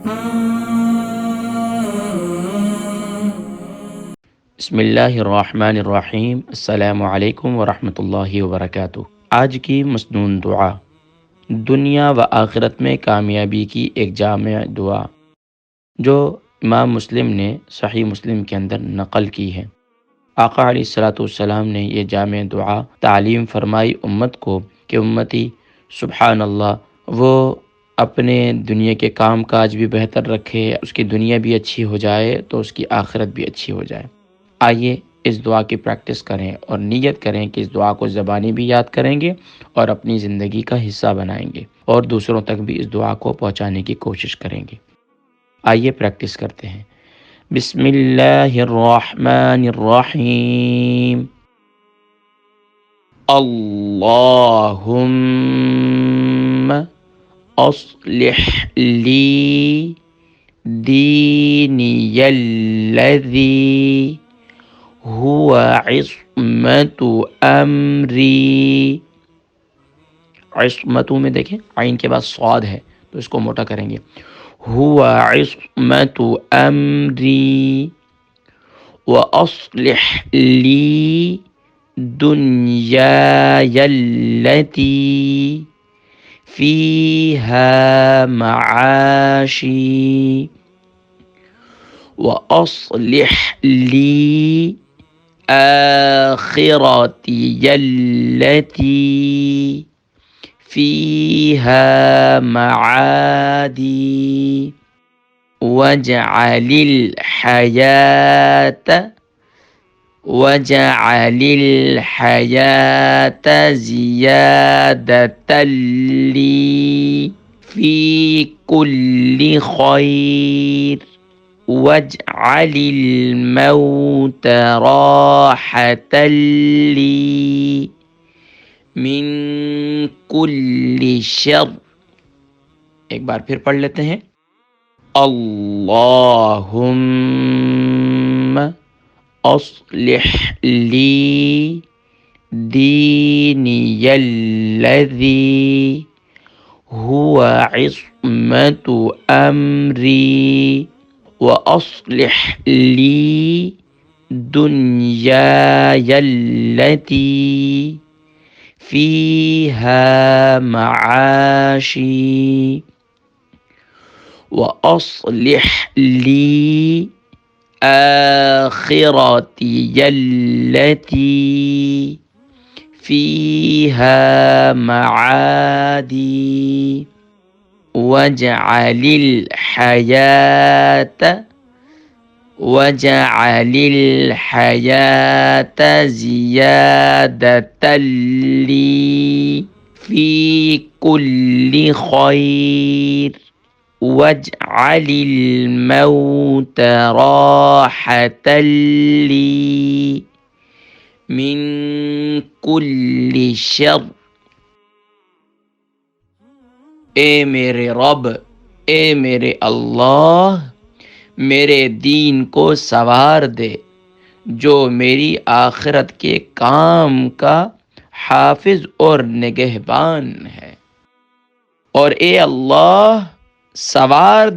بسم اللہ الرحمن الرحیم، السلام علیکم ورحمۃ اللہ وبرکاتہ۔ آج کی مسنون دعا، دنیا و آخرت میں کامیابی کی ایک جامع دعا جو امام مسلم نے صحیح مسلم کے اندر نقل کی ہے۔ آقا علیہ الصلاۃ والسلام نے یہ جامع دعا تعلیم فرمائی امت کو کہ امتی سبحان اللہ وہ اپنے دنیا کے کام کاج بھی بہتر رکھے، اس کی دنیا بھی اچھی ہو جائے تو اس کی آخرت بھی اچھی ہو جائے۔ آئیے اس دعا کی پریکٹس کریں اور نیت کریں کہ اس دعا کو زبانی بھی یاد کریں گے اور اپنی زندگی کا حصہ بنائیں گے اور دوسروں تک بھی اس دعا کو پہنچانے کی کوشش کریں گے۔ آئیے پریکٹس کرتے ہیں۔ بسم اللہ الرحمن الرحیم۔ اللہم اصلح لی دینی الذی هو عصمت امری۔ عصمت میں دیکھیں عین کے بعد صاد ہے تو اس کو موٹا کریں گے، هو عصمت امری واصلح لی دنیای التی فیہا معاشی واصلح لی آخرتی التی فیہا معادی واجعل الحیاة زیادة لی فی کل خیر واجعل الموت راحة لی من کل شر۔ ایک بار پھر پڑھ لیتے ہیں۔ اللہم اصلح لی دینی الذی هو عصمت امری واصلح لی دنیای التی فیہا معاشی واصلح لی آخرتی التی فیہا معادی واجعل الحیاة زیادة لی فی کل خیر واجعل الموت راحة لی من کل شر۔ اے میرے رب، اے میرے اللہ، میرے دین کو سنوار دے جو میری آخرت کے کام کا حافظ اور نگہبان ہے، اور اے اللہ سنوار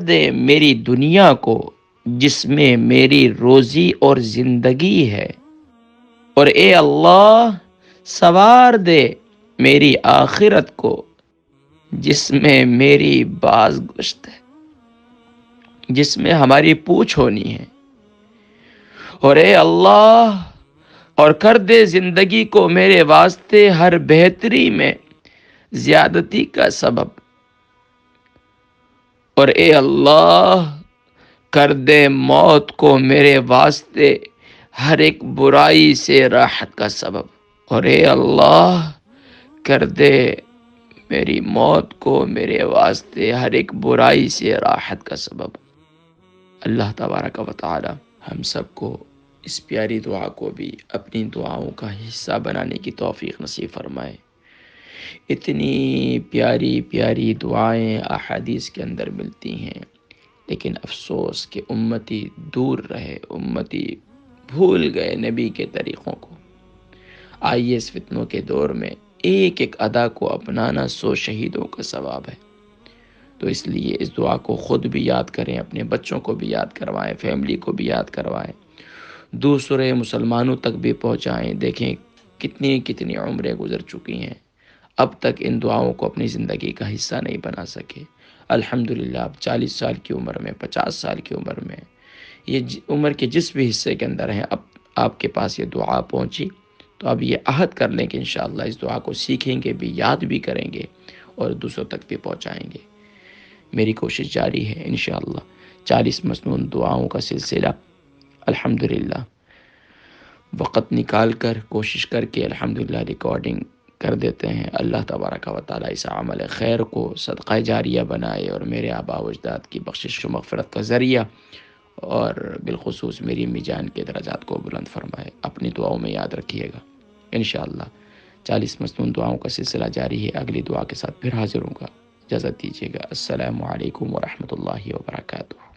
دے میری دنیا کو جس میں میری روزی اور زندگی ہے، اور اے اللہ سنوار دے میری آخرت کو جس میں میری بازگشت ہے، جس میں ہماری پوچھ ہونی ہے، اور اے اللہ اور کر دے زندگی کو میرے واسطے ہر بہتری میں زیادتی کا سبب، اور اے اللہ کر دے موت کو میرے واسطے ہر ایک برائی سے راحت کا سبب، اور اے اللہ کر دے میری موت کو میرے واسطے ہر ایک برائی سے راحت کا سبب۔ اللہ تبارک و تعالی ہم سب کو اس پیاری دعا کو بھی اپنی دعاؤں کا حصہ بنانے کی توفیق نصیب فرمائے۔ اتنی پیاری پیاری دعائیں احادیث کے اندر ملتی ہیں، لیکن افسوس کہ امتی دور رہے، امتی بھول گئے نبی کے طریقوں کو۔ آئیے اس فتنوں کے دور میں ایک ایک ادا کو اپنانا 100 شہیدوں کا ثواب ہے۔ تو اس لیے اس دعا کو خود بھی یاد کریں، اپنے بچوں کو بھی یاد کروائیں، فیملی کو بھی یاد کروائیں، دوسرے مسلمانوں تک بھی پہنچائیں۔ دیکھیں کتنی کتنی عمریں گزر چکی ہیں، اب تک ان دعاؤں کو اپنی زندگی کا حصہ نہیں بنا سکے۔ الحمدللہ اب 40 سال کی عمر میں، 50 سال کی عمر میں، یہ عمر کے جس بھی حصے کے اندر ہیں، اب آپ کے پاس یہ دعا پہنچی، تو اب یہ عہد کر لیں کہ انشاءاللہ اس دعا کو سیکھیں گے بھی، یاد بھی کریں گے اور دوسروں تک بھی پہنچائیں گے۔ میری کوشش جاری ہے انشاءاللہ 40 مسنون دعاؤں کا سلسلہ الحمدللہ وقت نکال کر، کوشش کر کے الحمدللہ ریکارڈنگ کر دیتے ہیں۔ اللہ تبارک و تعالیٰ اس عمل خیر کو صدقہ جاریہ بنائے اور میرے آباء و اجداد کی بخشش و مغفرت کا ذریعہ، اور بالخصوص میری امی جان کے درجات کو بلند فرمائے۔ اپنی دعاؤں میں یاد رکھیے گا انشاءاللہ 40 مسنون دعاؤں کا سلسلہ جاری ہے۔ اگلی دعا کے ساتھ پھر حاضر ہوں گا، اجازت دیجیے گا۔ السلام علیکم ورحمۃ اللہ وبرکاتہ۔